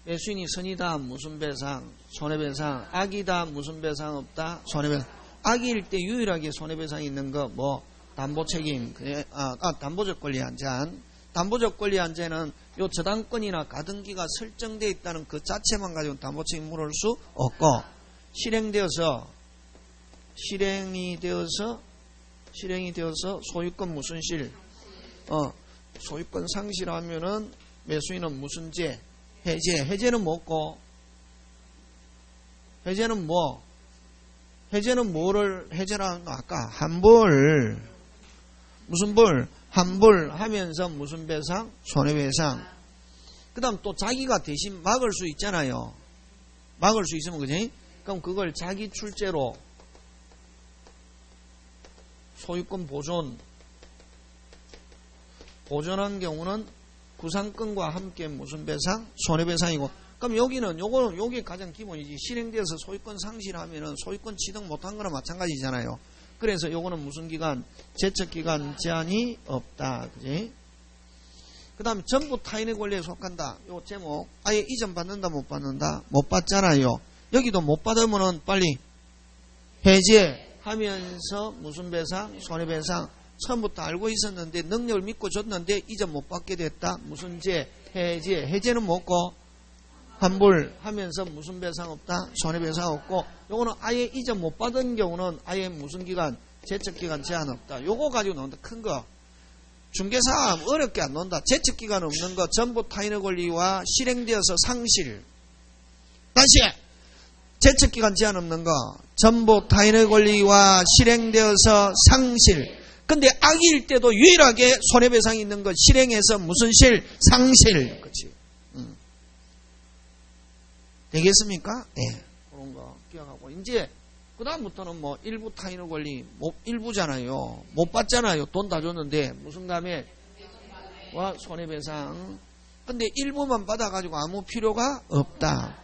매수인이 선이다 무슨 배상, 손해배상. 악이다 무슨 배상 없다, 손해배상. 악일 때 유일하게 손해배상이 있는 거 뭐 담보책임, 담보적 권리 한제한. 담보적 권리 한제는 요 저당권이나 가등기가 설정되어 있다는 그 자체만 가지고 담보책임 물을 수 없고, 실행이 되어서 소유권 무슨 실, 소유권 상실하면은 매수인은 무슨 죄, 해제는 뭐고, 해제는 뭐를 해제라는 거 아까 환불. 무슨 불? 환불 하면서 무슨 배상? 손해배상. 그 다음 또 자기가 대신 막을 수 있잖아요. 막을 수 있으면 그지? 그럼 그걸 자기 출제로 소유권 보존한 경우는 구상권과 함께 무슨 배상? 손해배상이고. 그럼 요게 가장 기본이지. 실행되어서 소유권 상실하면은 소유권 취득 못한 거나 마찬가지잖아요. 그래서 요거는 무슨 기간? 제척기간 제한이 없다. 그지? 그 다음에 전부 타인의 권리에 속한다. 요 제목. 아예 이전 받는다, 못 받는다? 못 받잖아요. 여기도 못 받으면은 빨리 해제하면서 무슨 배상? 손해배상. 처음부터 알고 있었는데 능력을 믿고 줬는데 이전 못 받게 됐다. 무슨 죄? 해제는 뭐고? 환불하면서 무슨 배상 없다? 손해배상 없고. 요거는 아예 이전 못 받은 경우는 아예 무슨 기간? 제척기간 제한 없다. 요거 가지고 나온다. 큰 거. 중개사 어렵게 안 논다. 제척기간 없는 거 전부 타인의 권리와 실행되어서 상실. 다시 제척기간 제한 없는 거 전부 타인의 권리와 실행되어서 상실. 근데 악일 때도 유일하게 손해배상이 있는 거 실행해서 무슨 실? 상실. 그렇지. 되겠습니까? 예. 그런 거 기억하고. 이제, 그 다음부터는 뭐, 일부 타인의 권리, 일부잖아요. 못 받잖아요. 돈 다 줬는데, 무슨 감액? 와, 손해배상. 근데 일부만 받아가지고 아무 필요가 없다.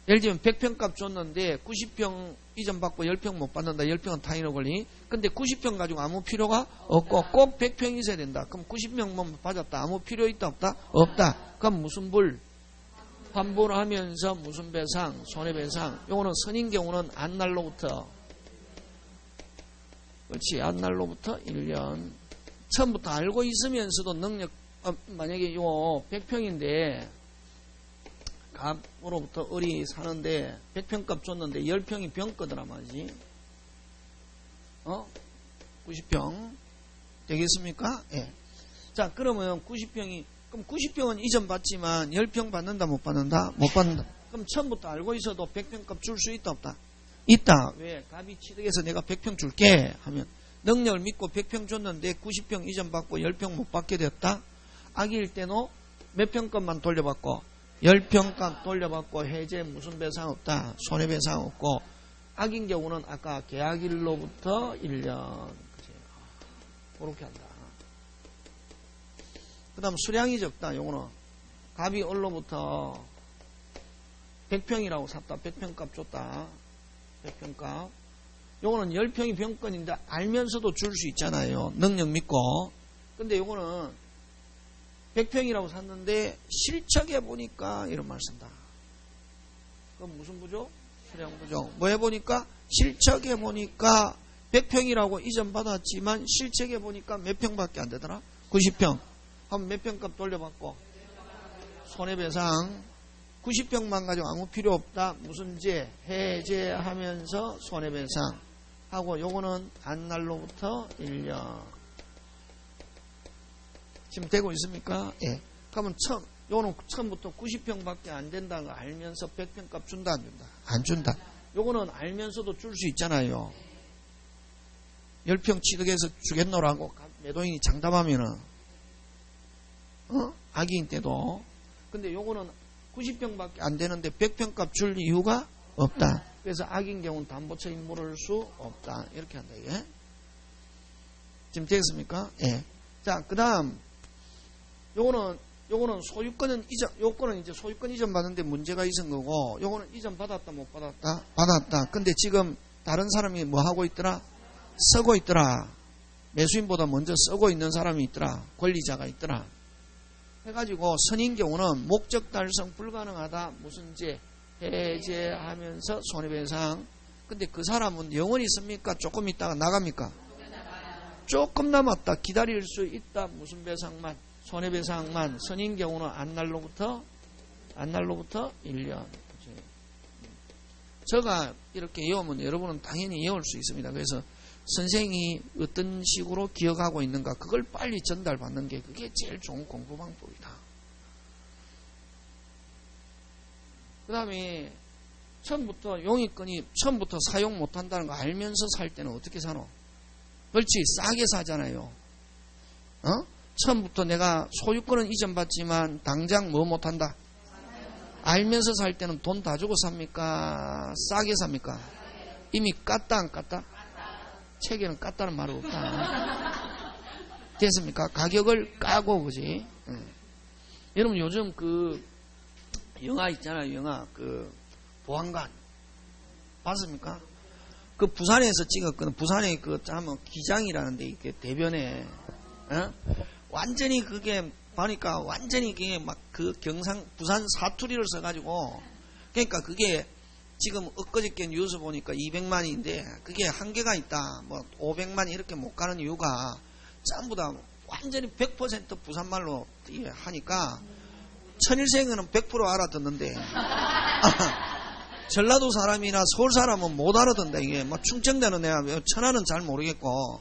예를 들면 100평 값 줬는데 90평 이전 받고 10평 못 받는다. 10평은 타인의 권리. 근데 90평 가지고 아무 필요가 없고 꼭 100평 있어야 된다. 그럼 90평만 받았다. 아무 필요 있다 없다? 없다. 그럼 무슨 불? 환불하면서 무슨 배상? 손해배상. 요거는 선인 경우는 안날로부터, 그렇지, 안날로부터 1년. 처음부터 알고 있으면서도 능력, 만약에 요 100평인데 갑으로부터 을이 사는데 100평 값 줬는데 10평이 병거더라 말이지. 90평 되겠습니까? 예. 자, 그러면 90평이, 그럼 90평은 이전 받지만 10평 받는다 못 받는다? 못 받는다. 그럼 처음부터 알고 있어도 100평 값 줄 수 있다 없다? 있다. 왜? 갑이 취득해서 내가 100평 줄게 하면 능력을 믿고 100평 줬는데 90평 이전 받고 10평 못 받게 되었다? 악일 때는 몇 평값만 돌려받고 10평값 돌려받고 해제 무슨 배상 없다? 손해배상 없고, 악인 경우는 아까 계약일로부터 1년. 그치? 그렇게 한다. 그 다음 수량이 적다. 요거는 갑이 을로부터 100평이라고 샀다. 100평값 줬다. 100평값. 요거는 10평이 병건인데 알면서도 줄 수 있잖아요. 능력 믿고. 근데 요거는 100평이라고 샀는데 실적해 보니까 이런 말 쓴다. 그건 무슨 부족? 수량 부족. 뭐 해보니까 실적해 보니까 100평이라고 이전 받았지만 실적해 보니까 몇 평밖에 안 되더라? 90평. 하면 몇 평값 돌려받고 손해배상. 90평만 가지고 아무 필요 없다. 무슨 제? 해제하면서 손해배상 하고, 요거는 안날로부터 1년. 지금 되고 있습니까? 예. 그러면 요거는 처음부터 90평밖에 안 된다는 거 알면서 100평 값 준다 안 준다? 안 준다. 요거는 알면서도 줄 수 있잖아요. 10평 취득해서 주겠노라고 매도인이 장담하면은 악의인 때도. 근데 요거는 90평밖에 안 되는데 100평 값 줄 이유가 없다. 그래서 악인 경우는 담보처인 물을 수 없다. 이렇게 한다 이게. 지금 되겠습니까? 예. 자, 그다음 요거는 소유권은 이전, 요거는 이제 소유권 이전 받는데 문제가 있은 거고, 요거는 이전 받았다 못 받았다? 받았다. 근데 지금 다른 사람이 뭐 하고 있더라? 쓰고 있더라. 매수인보다 먼저 쓰고 있는 사람이 있더라. 권리자가 있더라. 해가지고 선인 경우는 목적 달성 불가능하다. 무슨 제? 해제하면서 손해배상. 근데 그 사람은 영원히 있습니까? 조금 있다가 나갑니까? 조금 남았다. 기다릴 수 있다. 무슨 배상만? 손해배상만. 선인 경우는 안날로부터 1년. 제가 이렇게 외우면 여러분은 당연히 외울 수 있습니다. 그래서 선생이 어떤 식으로 기억하고 있는가, 그걸 빨리 전달받는 게 그게 제일 좋은 공부 방법이다. 그 다음에 처음부터 용익권이 처음부터 사용 못한다는 거 알면서 살 때는 어떻게 사노? 그렇지, 싸게 사잖아요. 처음부터 내가 소유권은 이전받지만 당장 뭐 못한다? 알면서 살 때는 돈 다 주고 삽니까? 싸게 삽니까? 이미 깠다 안 깠다? 책에는 깠다는 말은 없다. 됐습니까? 가격을 까고, 그지? 여러분 요즘 그 영화 있잖아요. 영화 그 보안관 봤습니까? 그 부산에서 찍었거든. 부산에 그 참 기장이라는데 이게 대변에 완전히 그게 보니까 완전히 그게 막 그 경상 부산 사투리를 써가지고, 그러니까 그게 지금 엊그저께 뉴스 보니까 200만인데 그게 한계가 있다. 뭐 500만 이렇게 못 가는 이유가 전부 다 완전히 100% 부산말로 하니까 천일생은 100% 알아듣는데 전라도 사람이나 서울 사람은 못 알아듣는다. 이게 뭐 충청도는 내가 천안은 잘 모르겠고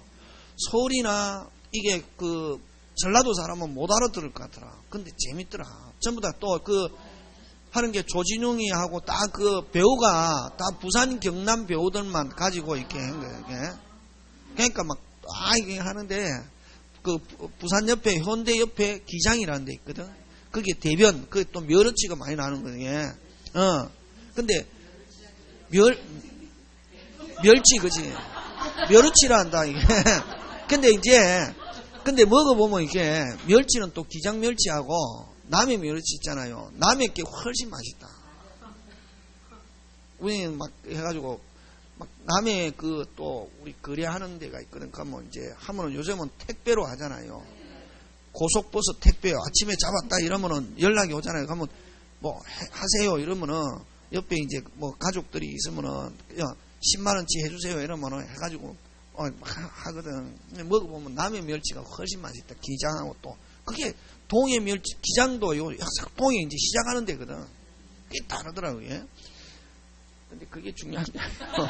서울이나 이게 그 전라도 사람은 못 알아들을 것 같더라. 근데 재밌더라. 전부 다 또 그 하는 게 조진웅이 하고 다 그 배우가 다 부산 경남 배우들만 가지고 이렇게 한 거예요. 이게. 그러니까 막 이게 하는데 그 부산 옆에 현대 옆에 기장이라는 데 있거든. 그게 대변, 그게 또 멸어치가 많이 나는 거예요. 근데 멸치, 그지? 멸어치라 한다, 이게. 근데 먹어보면 이게 멸치는 또 기장 멸치하고 남의 멸치 있잖아요. 남의 게 훨씬 맛있다. 우리는 막 해가지고 막 남의 그 또 우리 거래하는 데가 있거든. 그러면 이제 하면은 요즘은 택배로 하잖아요. 고속버스 택배요. 아침에 잡았다 이러면은 연락이 오잖아요. 그러면 뭐 하세요 이러면은 옆에 이제 뭐 가족들이 있으면은 10만 원치 해주세요 이러면은 해가지고 하거든. 먹어보면 남의 멸치가 훨씬 맛있다. 기장하고 또 그게 동해 멸치 기장도 요 동해 이제 시작하는 데거든. 그게 다르더라고요. 예? 근데 그게 중요한 게 아니고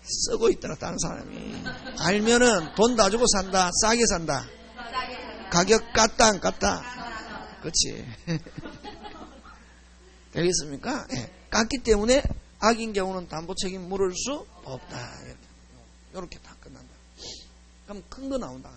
쓰고 있더라 다른 사람이. 알면은 돈 다 주고 산다. 싸게 산다. 가격 같다 안 같다. 그렇지. 되겠습니까? 예. 깠기 때문에 악인 경우는 담보 책임 물을 수 없다. 이렇게 다 끝난다. 그럼 큰 거 나온다.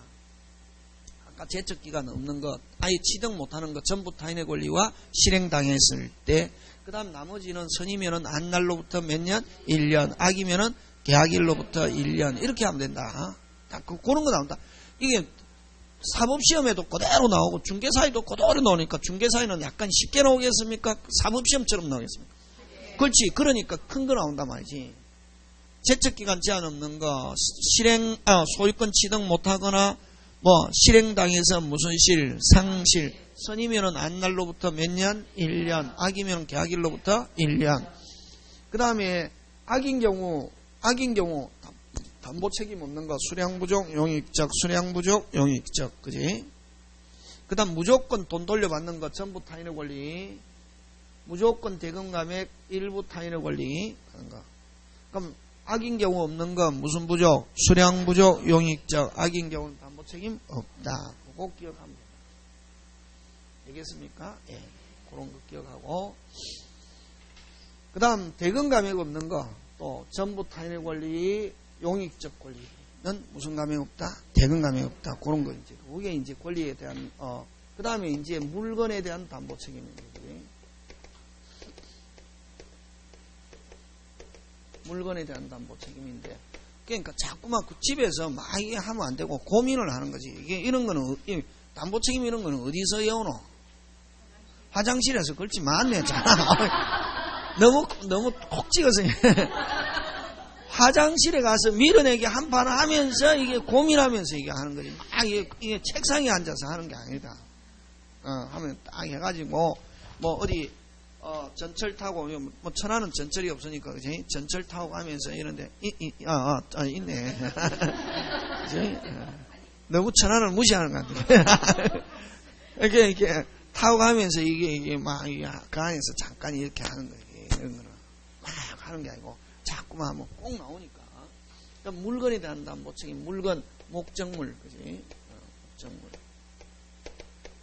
아까 제척 기간 없는 것, 아예 취득 못하는 것, 전부 타인의 권리와 실행당했을 때, 그 다음 나머지는 선이면은 안날로부터 몇 년? 1년. 악이면은 계약일로부터 1년. 이렇게 하면 된다. 다 그런 거 나온다. 이게 사법시험에도 그대로 나오고 중개사에도 그대로 나오니까 중개사에는 약간 쉽게 나오겠습니까? 사법시험처럼 나오겠습니까? 그렇지. 그러니까 큰 거 나온단 말이지. 제척기간 제한 없는 거, 소유권 취득 못하거나 뭐 실행당해서 무슨 실, 상실, 선이면은 안날로부터 몇 년? 1년. 악이면 계약일로부터 1년. 그 다음에 악인 경우 담보 책임 없는 거, 수량부족, 용익적, 수량부족, 용익적, 그지? 그 다음 무조건 돈 돌려받는 거, 전부 타인의 권리, 무조건 대금 감액, 일부 타인의 권리, 하는 거. 그럼 악인 경우 없는 거, 무슨 부족? 수량부족, 용익적, 악인 경우는 담보 책임 없다. 그거 기억하면 됩니다. 되겠습니까? 예. 그런 거 기억하고. 그 다음 대금 감액 없는 거, 또 전부 타인의 권리, 용익적 권리는 무슨 감액 없다? 대금 감액 없다. 그런 거 이제. 그게 이제 권리에 대한, 그 다음에 이제 물건에 대한 담보 책임입니다. 물건에 대한 담보 책임인데. 그러니까 자꾸만 그 집에서 막 이게 하면 안 되고 고민을 하는 거지. 이게 이런 거는, 담보 책임 이런 거는 어디서 해오노? 화장실에서 걸지 말네. 너무 콕 찍어서. 화장실에 가서 밀어내기 한 판 하면서 이게 고민하면서 이게 하는 거지. 막 이게 책상에 앉아서 하는 게 아니다. 하면 딱 해가지고, 뭐 어디, 전철 타고, 뭐 천안은 전철이 없으니까, 그지? 전철 타고 가면서 이런데, 있네. 그지? 너무 천안을 무시하는 것 같아. 이렇게 타고 가면서 이게 막, 그 안에서 잠깐 이렇게 하는 거지. 이런 거는. 막 하는 게 아니고. 자꾸만 하면 꼭 나오니까. 그러니까 물건에 대한 담보 책임, 물건, 목적물, 그지? 목적물.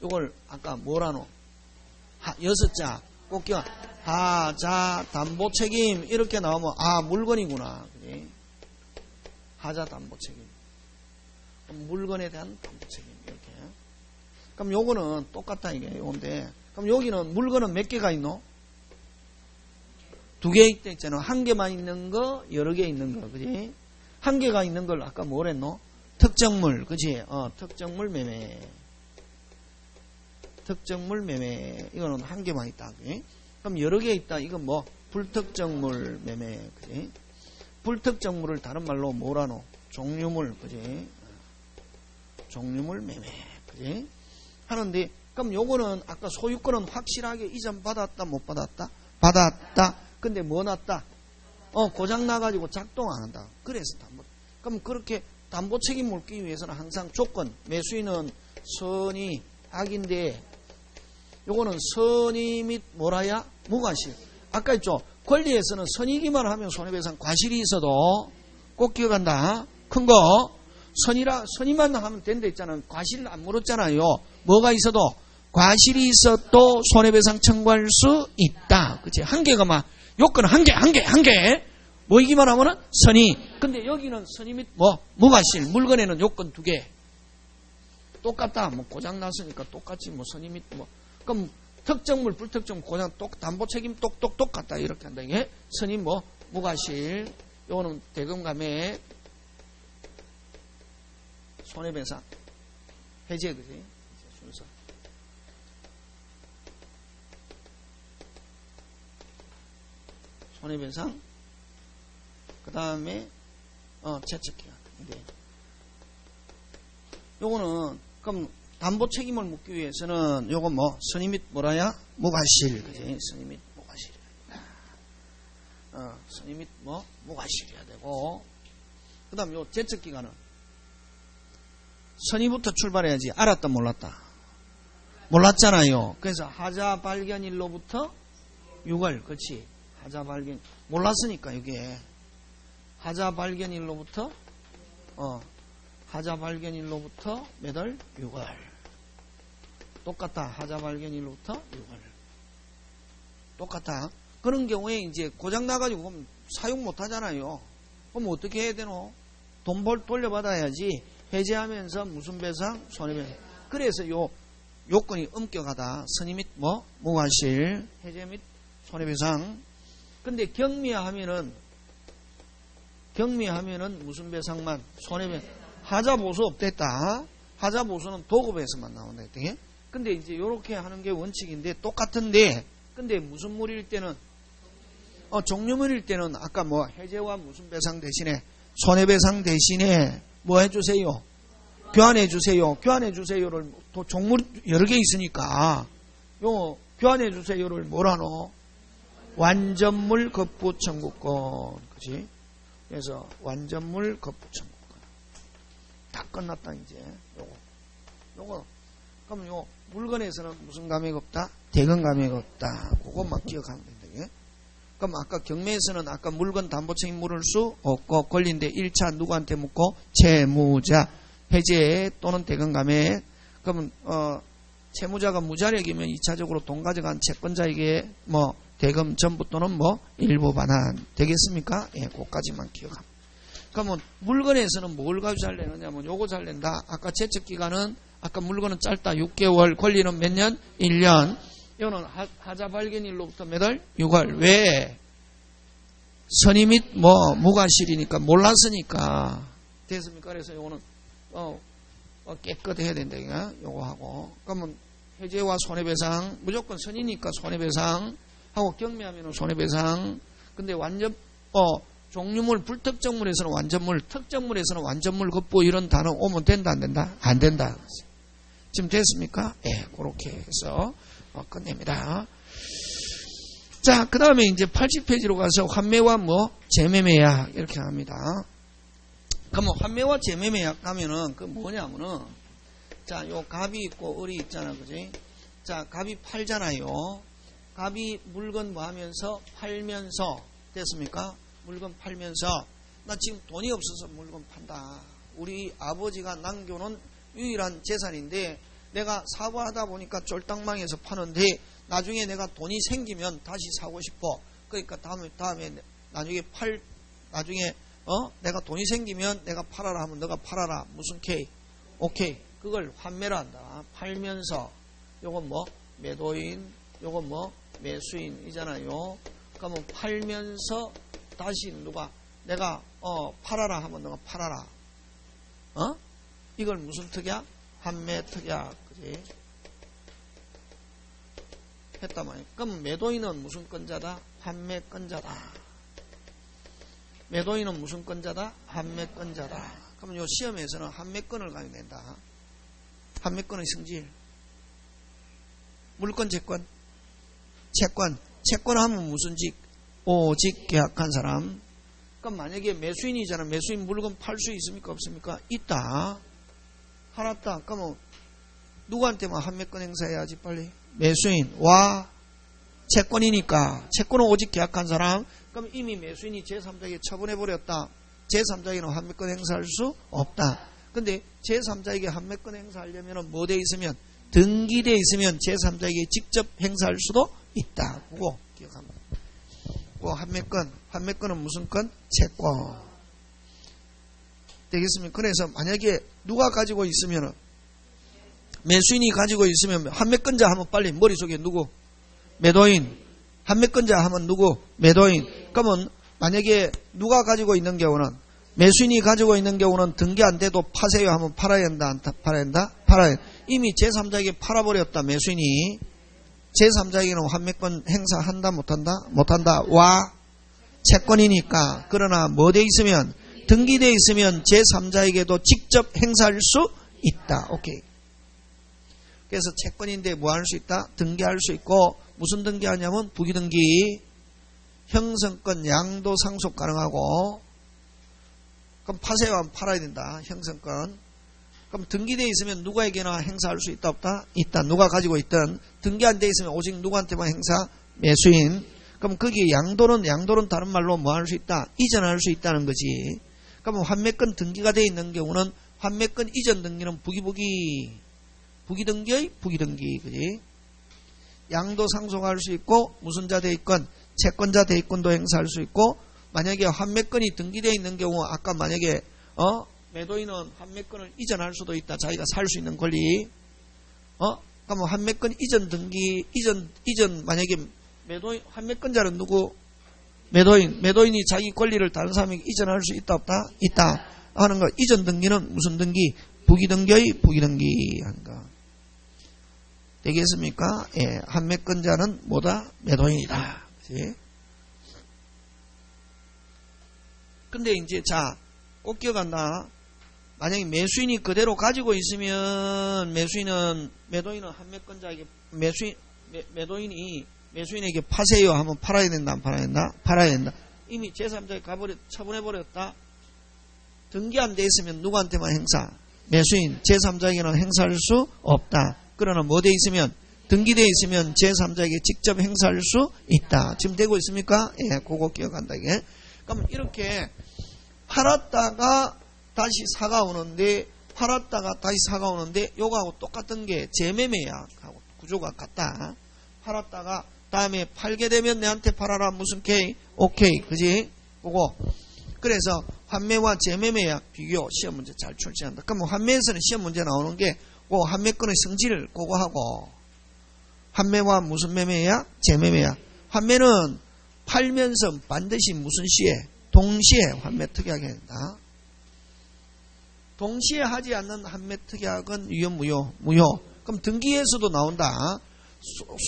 요걸 아까 뭐라노? 6자, 꼭 기억. 하자, 담보 책임, 이렇게 나오면, 물건이구나. 그지? 하자, 담보 책임. 물건에 대한 담보 책임, 이렇게. 그럼 요거는 똑같다, 이게, 요건데. 그럼 여기는 물건은 몇 개가 있노? 2개 있다 있잖아. 1개만 있는 거, 여러 개 있는 거, 그지? 1개가 있는 걸 아까 뭐랬노? 특정물, 그지? 특정물 매매. 특정물 매매. 이거는 1개만 있다, 그지? 그럼 여러 개 있다. 이건 뭐? 불특정물 매매, 그지? 불특정물을 다른 말로 뭐라노? 종류물, 그지? 종류물 매매, 그지? 하는데, 그럼 요거는 아까 소유권은 확실하게 이전 받았다, 못 받았다? 받았다. 근데 뭐 났다? 고장 나가지고 작동 안 한다. 그래서 담보. 그럼 그렇게 담보 책임 물기 위해서는 항상 조건, 매수인은 선의, 악인데, 요거는 선의 및 뭐라야? 무과실. 아까 있죠? 권리에서는 선의기만 하면 손해배상 과실이 있어도 꼭 기억한다. 큰 거. 선의만 하면 된다 했잖아. 과실을 안 물었잖아요. 뭐가 있어도 과실이 있어도 손해배상 청구할 수 있다. 그치? 1개가 막, 요건은 1개. 뭐이기만 하면은 선의. 근데 여기는 선의 및 무과실. 물건에는 요건 2개. 똑같다. 뭐 고장 났으니까 똑같이 뭐 선의 및 그럼 특정물, 불특정물, 고장 담보 책임 똑같다. 이렇게 한다. 이게 선의 무과실. 요거는 대금 감액. 손해배상. 해제, 그지? 순서. 손해배상, 그 다음에 제척기간. 요거는 그럼 담보 책임을 묻기 위해서는 요거 뭐 선의 및 뭐라야 무과실, 그지? 선의 및 무과실. 선의 및 뭐 무과실이어야 되고, 그 다음 요 제척기간은 선의부터 출발해야지. 알았다 몰랐다? 몰랐잖아요. 그래서 하자 발견일로부터 6월, 그렇지? 하자 발견, 몰랐으니까 이게 하자 발견일로부터 하자 발견일로부터 몇 월? 6월. 똑같다. 하자 발견일로부터 6월. 똑같다. 그런 경우에 이제 고장 나가지고 그럼 사용 못 하잖아요. 그럼 어떻게 해야 되노? 돈 돌려받아야지. 해제하면서 무슨 배상? 손해배상. 그래서 요 요건이 엄격하다. 선의 및 뭐? 무과실. 해제 및 손해배상. 근데 경미하면은 무슨 배상만? 손해배상. 하자보수 없댔다. 하자보수는 도급에서만 나온다. 했더니. 근데 이제 요렇게 하는 게 원칙인데 똑같은데, 근데 무슨 물일 때는 종류물일 때는 아까 뭐 해제와 무슨 배상 대신에 손해배상 대신에 뭐 해주세요? 교환해주세요. 교환해주세요를 또 종물 여러 개 있으니까 요 교환해주세요를 뭐라노? 완전물 거부 청구권. 그치? 그래서 완전물 거부 청구권. 다 끝났다 이제. 요거. 그럼 요 물건에서는 무슨 감액 없다? 대금 감액 없다. 그것만 기억하면 된다. 그럼 아까 경매에서는 아까 물건 담보 책임 물을 수 없고 권리인데 1차 누구한테 묻고? 채무자. 해제 또는 대금 감액. 그러면 채무자가 무자력이면 2차적으로 돈 가져간 채권자에게 뭐 대금 전부 또는 뭐 일부 반환 되겠습니까? 예, 그것까지만 기억합니다. 그러면 물건에서는 뭘 가지고 잘 내느냐면 요거 잘 낸다. 아까 제척 기간은 아까 물건은 짧다. 6개월. 권리는 몇 년? 1년. 이거는 하자 발견일로부터 몇 월? 6월. 왜? 선의 및 뭐 무과실이니까 몰랐으니까. 됐습니까? 그래서 요거는 깨끗해야 된다. 이거 요거 하고. 그러면 해제와 손해배상 무조건 선의니까 손해배상 하고 경매하면 손해배상. 근데 완전 종류물 불특정물에서는 완전물, 특정물에서는 완전물 급부 이런 단어 오면 된다 안 된다? 안 된다. 지금 됐습니까? 예, 그렇게 해서 끝냅니다. 자, 그 다음에 이제 80페이지로 가서 환매와 뭐 재매매약 이렇게 합니다. 그러면 환매와 재매매약 하면은 그 뭐냐면은 자, 요 갑이 있고 을이 있잖아, 그지? 자, 갑이 팔잖아요. 갑이 물건 뭐 하면서 팔면서 됐습니까? 물건 팔면서 나 지금 돈이 없어서 물건 판다. 우리 아버지가 남겨놓은 유일한 재산인데 내가 사고하다 보니까 쫄딱망해서 파는데 나중에 내가 돈이 생기면 다시 사고 싶어. 그러니까 다음에 나중에 내가 돈이 생기면 내가 팔아라 하면 너가 팔아라. 무슨 K? 오케이. 그걸 환매라 한다. 팔면서 요건 뭐 매도인, 요건 뭐 매수인이잖아요. 그러면 팔면서 다시 누가 내가 팔아라 하면 너가 팔아라. 이걸 무슨 특약? 환매 특약. 그지? 했단 말이야. 그럼 매도인은 무슨 건자다? 환매건자다. 매도인은 무슨 건자다? 환매건자다. 그러면 요 시험에서는 환매건을 가야 된다. 환매건의 성질. 물건, 채권. 채권하면 무슨 직? 오직 계약한 사람. 그럼 만약에 매수인이잖아. 매수인 물건 팔 수 있습니까? 없습니까? 있다. 팔았다. 그러면 누구한테만 환매권 행사해야지 빨리? 매수인. 와 채권이니까. 채권은 오직 계약한 사람. 그럼 이미 매수인이 제3자에게 처분해버렸다. 제3자에게는 환매권 행사할 수 없다. 근데 제3자에게 환매권 행사하려면 뭐 돼 있으면? 등기돼 있으면 제3자에게 직접 행사할 수도 있다. 그거 기억합니다. 환매권은 무슨 건? 채권. 되겠습니까? 그래서 만약에 누가 가지고 있으면 매수인이 가지고 있으면 환매권자 하면 빨리 머릿속에 누구? 매도인. 환매권자 하면 누구? 매도인. 그러면 만약에 누가 가지고 있는 경우는 매수인이 가지고 있는 경우는 등기 안 돼도 파세요 하면 팔아야 한다? 안 팔아야 한다? 팔아야 한다. 이미 제3자에게 팔아버렸다. 매수인이. 제3자에게는 환매권 행사한다? 못한다? 못한다. 와 채권이니까. 그러나 뭐 돼 있으면? 등기되어 있으면 제3자에게도 직접 행사할 수 있다. 오케이. 그래서 채권인데 뭐 할 수 있다? 등기할 수 있고, 무슨 등기하냐면 부기등기, 형성권 양도 상속 가능하고, 그럼 파세요 하면 팔아야 된다. 형성권. 그럼 등기되어 있으면 누구에게나 행사할 수 있다 없다? 있다. 누가 가지고 있든. 등기 안 돼 있으면 오직 누구한테만 행사? 매수인. 그럼 거기에 양도는 다른 말로 뭐 할 수 있다? 이전할 수 있다는 거지. 그럼 환매권 등기가 되어 있는 경우는 환매권 이전 등기는 부기등기의 부기등기. 그지? 양도 상속할 수 있고, 무슨 자 대입권, 채권자 대입권도 행사할 수 있고, 만약에 환매권이 등기되어 있는 경우, 아까 만약에, 매도인은 환매권을 이전할 수도 있다. 자기가 살 수 있는 권리. 그럼 환매권 이전 등기, 만약에 환매권자는 누구? 매도인이 자기 권리를 다른 사람에게 이전할 수 있다, 없다? 있다. 하는 거. 이전 등기는 무슨 등기? 부기등기의 부기등기 하는 거. 되겠습니까? 예. 환매권자는 뭐다? 매도인이다. 그치? 근데 이제, 자, 꼭 기억한다. 만약에 매수인이 그대로 가지고 있으면, 매도인은 환매권자에게, 매도인이 매수인에게 파세요 하면 팔아야 된다, 안 팔아야 된다? 팔아야 된다. 이미 제3자에 처분해버렸다. 등기 안 돼 있으면 누구한테만 행사? 매수인, 제3자에게는 행사할 수 없다. 그러나 뭐 돼 있으면? 등기돼 있으면 제3자에게 직접 행사할 수 있다. 지금 되고 있습니까? 예, 그거 기억한다, 이게. 그럼 이렇게 팔았다가 다시 사가 오는데, 요거하고 똑같은 게 재매매약하고 구조가 같다. 팔았다가 다음에 팔게 되면 내한테 팔아라. 무슨 K? 오케이. 그지? 그거. 그래서 환매와 재매매약 비교 시험 문제 잘 출제한다. 그럼 환매에서는 시험 문제 나오는 게 환매권의 성질 그거 하고, 환매와 무슨 매매약? 재매매약. 환매는 팔면서 반드시 무슨 시에? 동시에 환매 특약해야 된다. 동시에 하지 않는 환매 특약은 유효, 무효. 그럼 등기에서도 나온다.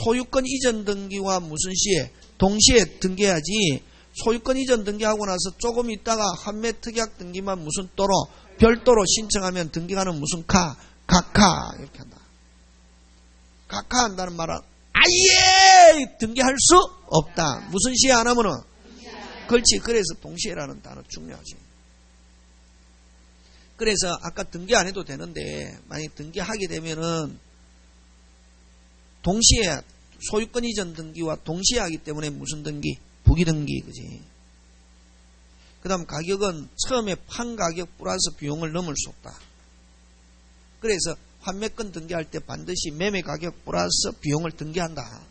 소유권 이전 등기와 무슨 시에? 동시에 등기해야지. 소유권 이전 등기하고 나서 조금 있다가 환매 특약 등기만 무슨 또로 별도로 신청하면 등기가는 무슨 각하 이렇게 한다. 각하 한다는 말은 아예 등기할 수 없다. 무슨 시에 안 하면은? 그렇지. 그래서 동시에라는 단어 중요하지. 그래서 아까 등기 안 해도 되는데 만약에 등기하게 되면은 동시에 소유권 이전 등기와 동시에 하기 때문에 무슨 등기? 부기등기. 그지? 그 다음 가격은 처음에 판 가격 플러스 비용을 넘을 수 없다. 그래서 환매권 등기할 때 반드시 매매 가격 플러스 비용을 등기한다.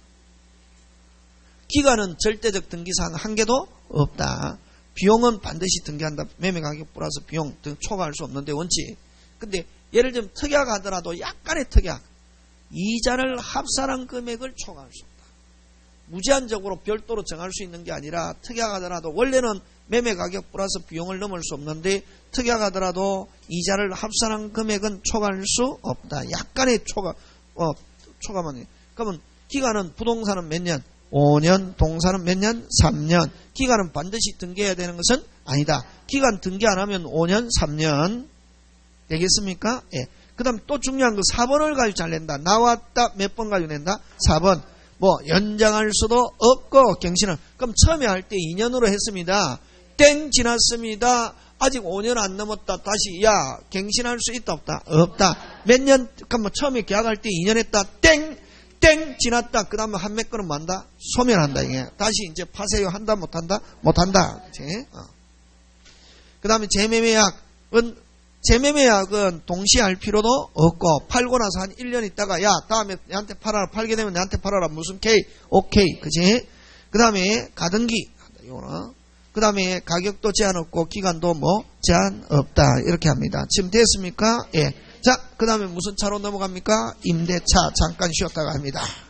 기간은 절대적 등기사항 한 개도 없다. 비용은 반드시 등기한다. 매매 가격 플러스 비용 등 초과할 수 없는데 원칙. 근데 예를 들면 특약하더라도 약간의 특약. 이자를 합산한 금액을 초과할 수 없다. 무제한적으로 별도로 정할 수 있는 게 아니라 특약하더라도 원래는 매매 가격 플러스 비용을 넘을 수 없는데 특약하더라도 이자를 합산한 금액은 초과할 수 없다. 약간의 초과만 해. 그러면 기간은 부동산은 몇 년? 5년, 동산은 몇 년? 3년. 기간은 반드시 등기해야 되는 것은 아니다. 기간 등기 안 하면 5년, 3년. 되겠습니까? 예. 그 다음 또 중요한 거 4번을 가지고 잘 낸다. 나왔다. 몇 번 가지고 낸다? 4번. 연장할 수도 없고 갱신은. 그럼 처음에 할 때 2년으로 했습니다. 땡 지났습니다. 아직 5년 안 넘었다. 다시 갱신할 수 있다 없다? 없다. 몇 년? 그럼 처음에 계약할 때 2년 했다. 땡 지났다. 그 다음에 환매권은 뭐한다? 소멸한다. 이게 다시 이제 파세요 한다 못한다? 못한다. 그치? 그 다음에 재매매약은 동시에 할 필요도 없고 팔고 나서 한 1년 있다가 다음에 내한테 팔아라. 팔게 되면 내한테 팔아라. 무슨 K? 오케이. 그치? 그 다음에 가등기. 그 다음에 가격도 제한 없고 기간도 제한 없다. 이렇게 합니다. 지금 됐습니까? 예. 자, 그 다음에 무슨 차로 넘어갑니까? 임대차. 잠깐 쉬었다가 합니다.